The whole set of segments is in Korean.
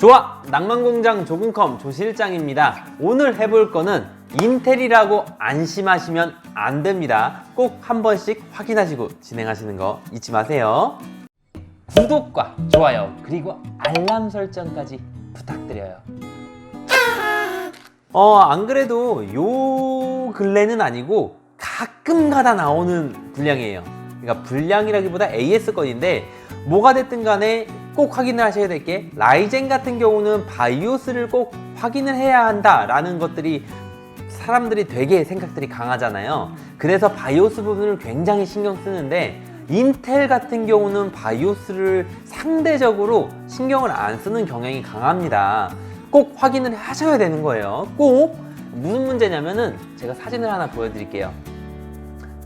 좋아! 낭만공장 조근컴 조실장입니다. 오늘 해볼 거는 인텔이라고 안심하시면 안 됩니다. 꼭 한 번씩 확인하시고 진행하시는 거 잊지 마세요. 구독과 좋아요 그리고 알람 설정까지 부탁드려요. 안 그래도 요 근래는 아니고 가끔 가다 나오는 불량이에요. 그러니까 불량이라기보다 AS 건인데 뭐가 됐든 간에 꼭 확인을 하셔야 될 게, 라이젠 같은 경우는 바이오스를 꼭 확인을 해야 한다 라는 것들이 사람들이 되게 생각들이 강하잖아요. 그래서 바이오스 부분을 굉장히 신경 쓰는데, 인텔 같은 경우는 바이오스를 상대적으로 신경을 안 쓰는 경향이 강합니다. 꼭 확인을 하셔야 되는 거예요. 꼭. 무슨 문제냐면은 제가 사진을 하나 보여드릴게요.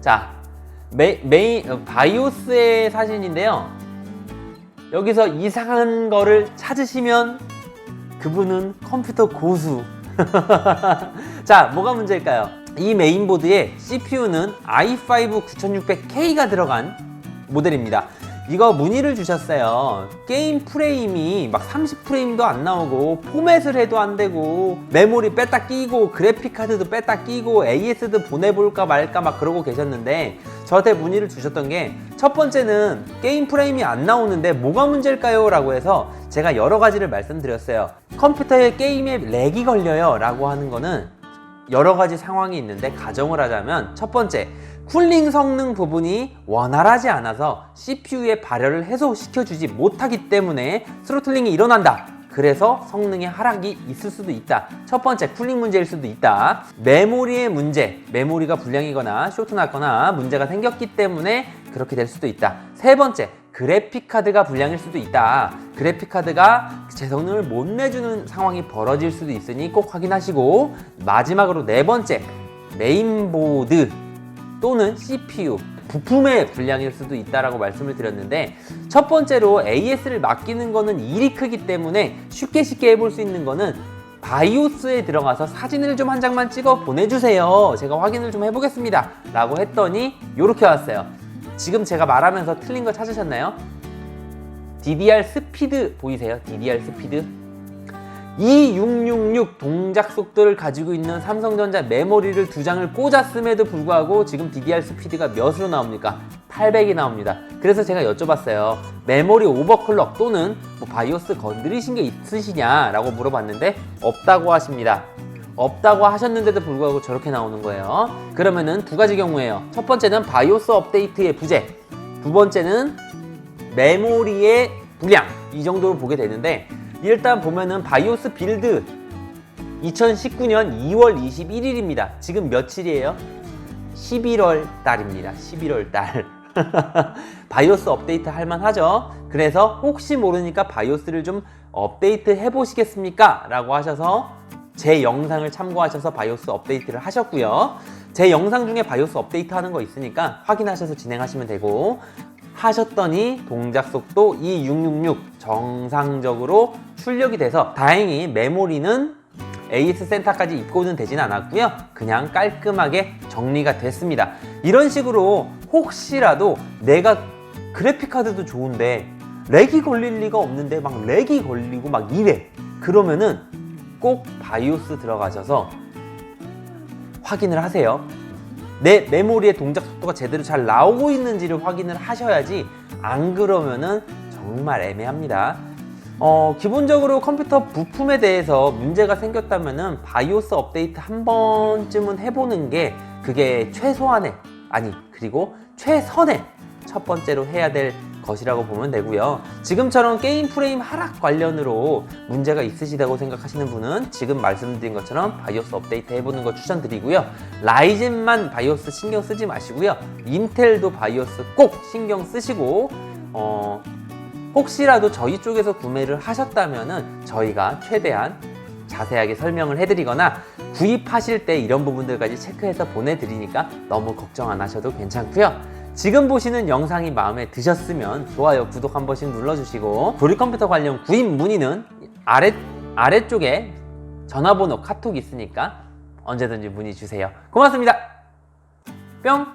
자, 바이오스의 사진인데요. 여기서 이상한 거를 찾으시면 그분은 컴퓨터 고수. 자, 뭐가 문제일까요? 이 메인보드에 CPU는 i5 9600K가 들어간 모델입니다. 이거 문의를 주셨어요. 게임 프레임이 막 30프레임도 안 나오고, 포맷을 해도 안 되고, 메모리 뺐다 끼고, 그래픽카드도 뺐다 끼고, AS도 보내볼까 말까 막 그러고 계셨는데, 저한테 문의를 주셨던 게, 첫 번째는 게임 프레임이 안 나오는데 뭐가 문제일까요? 라고 해서 제가 여러 가지를 말씀드렸어요. 컴퓨터에 게임에 렉이 걸려요 라고 하는 거는 여러 가지 상황이 있는데, 가정을 하자면 첫 번째, 쿨링 성능 부분이 원활하지 않아서 CPU의 발열을 해소시켜주지 못하기 때문에 스로틀링이 일어난다. 그래서 성능의 하락이 있을 수도 있다. 첫 번째, 쿨링 문제일 수도 있다. 메모리의 문제, 메모리가 불량이거나 쇼트 났거나 문제가 생겼기 때문에 그렇게 될 수도 있다. 세 번째, 그래픽카드가 불량일 수도 있다. 그래픽카드가 제 성능을 못 내주는 상황이 벌어질 수도 있으니 꼭 확인하시고, 마지막으로 네 번째, 메인보드 또는 CPU 부품의 불량일 수도 있다라고 말씀을 드렸는데, 첫 번째로 AS를 맡기는 거는 일이 크기 때문에 쉽게 해볼 수 있는 거는 바이오스에 들어가서 사진을 좀 한 장만 찍어 보내주세요. 제가 확인을 좀 해보겠습니다 라고 했더니 이렇게 왔어요. 지금 제가 말하면서 틀린 거 찾으셨나요? DDR 스피드 보이세요? DDR 스피드 2666 동작 속도를 가지고 있는 삼성전자 메모리를 2장을 꽂았음에도 불구하고 지금 DDR 스피드가 몇으로 나옵니까? 800이 나옵니다. 그래서 제가 여쭤봤어요. 메모리 오버클럭 또는 뭐 바이오스 건드리신 게 있으시냐 라고 물어봤는데 없다고 하십니다. 없다고 하셨는데도 불구하고 저렇게 나오는 거예요. 그러면은 두 가지 경우예요. 첫 번째는 바이오스 업데이트의 부재, 두 번째는 메모리의 불량, 이 정도로 보게 되는데, 일단 보면은 바이오스 빌드 2019년 2월 21일입니다. 지금 며칠이에요? 11월 달입니다. 11월 달. 바이오스 업데이트 할만하죠? 그래서 혹시 모르니까 바이오스를 좀 업데이트 해보시겠습니까? 라고 하셔서 제 영상을 참고하셔서 바이오스 업데이트를 하셨고요. 제 영상 중에 바이오스 업데이트 하는 거 있으니까 확인하셔서 진행하시면 되고, 하셨더니 동작 속도 2666 정상적으로 출력이 돼서 다행히 메모리는 AS 센터까지 입고는 되진 않았고요. 그냥 깔끔하게 정리가 됐습니다. 이런 식으로 혹시라도 내가 그래픽카드도 좋은데 렉이 걸릴 리가 없는데 막 렉이 걸리고 막 이래, 그러면은 꼭 바이오스 들어가셔서 확인을 하세요. 내 메모리의 동작 속도가 제대로 잘 나오고 있는지를 확인을 하셔야지, 안 그러면은 정말 애매합니다. 기본적으로 컴퓨터 부품에 대해서 문제가 생겼다면은 바이오스 업데이트 한 번쯤은 해보는 게, 그게 최소한의, 그리고 최선의 첫 번째로 해야 될 것이라고 보면 되고요. 지금처럼 게임 프레임 하락 관련으로 문제가 있으시다고 생각하시는 분은 지금 말씀드린 것처럼 바이오스 업데이트 해보는 거 추천드리고요. 라이젠만 바이오스 신경 쓰지 마시고요. 인텔도 바이오스 꼭 신경 쓰시고, 혹시라도 저희 쪽에서 구매를 하셨다면은 저희가 최대한 자세하게 설명을 해드리거나 구입하실 때 이런 부분들까지 체크해서 보내드리니까 너무 걱정 안 하셔도 괜찮고요. 지금 보시는 영상이 마음에 드셨으면 좋아요, 구독 한 번씩 눌러주시고, 조립컴퓨터 관련 구입 문의는 아래쪽에 전화번호, 카톡 있으니까 언제든지 문의 주세요. 고맙습니다. 뿅!